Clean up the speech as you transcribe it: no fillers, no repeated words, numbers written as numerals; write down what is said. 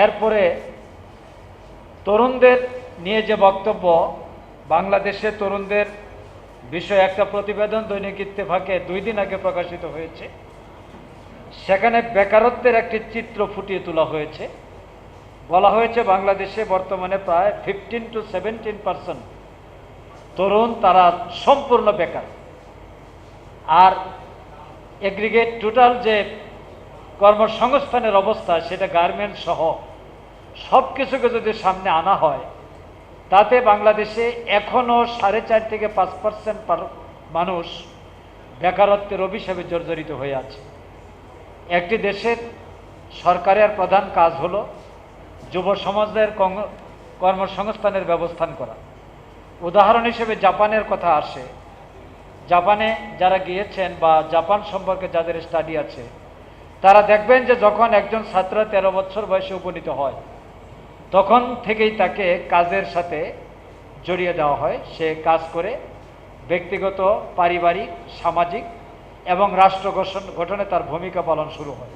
এরপরে তরুণদের নিয়ে যে বক্তব্য, বাংলাদেশে তরুণদের বিষয়ে একটা প্রতিবেদন দৈনিক ইত্তেফাকে 2 দিন আগে প্রকাশিত হয়েছে। সেখানে বেকারত্বের একটি চিত্র ফুটিয়ে তোলা হয়েছে। বলা হয়েছে বাংলাদেশে বর্তমানে প্রায় 15 to 17% তরুণ তারা সম্পূর্ণ বেকার। আর এগ্রিগেট টোটাল যে কর্মসংস্থানের অবস্থা, সেটা গার্মেন্টস সহ সব কিছুকে যদি সামনে আনা হয়, তাতে বাংলাদেশে এখনও 4.5 থেকে 5% মানুষ বেকারত্বের অভিশাপে জর্জরিত হয়ে আছে। একটি দেশের সরকারের প্রধান কাজ হলো যুব সমাজের কর্মসংস্থানের ব্যবস্থা করা। উদাহরণ হিসেবে জাপানের কথা আসে। জাপানে যারা গিয়েছেন বা জাপান সম্পর্কে যাদের স্টাডি আছে, তারা দেখবেন যে যখন একজন ছাত্র 13 বছর বয়সে উপনীত হয়, তখন থেকেই তাকে কাজের সাথে জড়িয়ে দেওয়া হয়। সে কাজ করে ব্যক্তিগত, পারিবারিক, সামাজিক এবং রাষ্ট্র গঠনে তার ভূমিকা পালন শুরু হয়।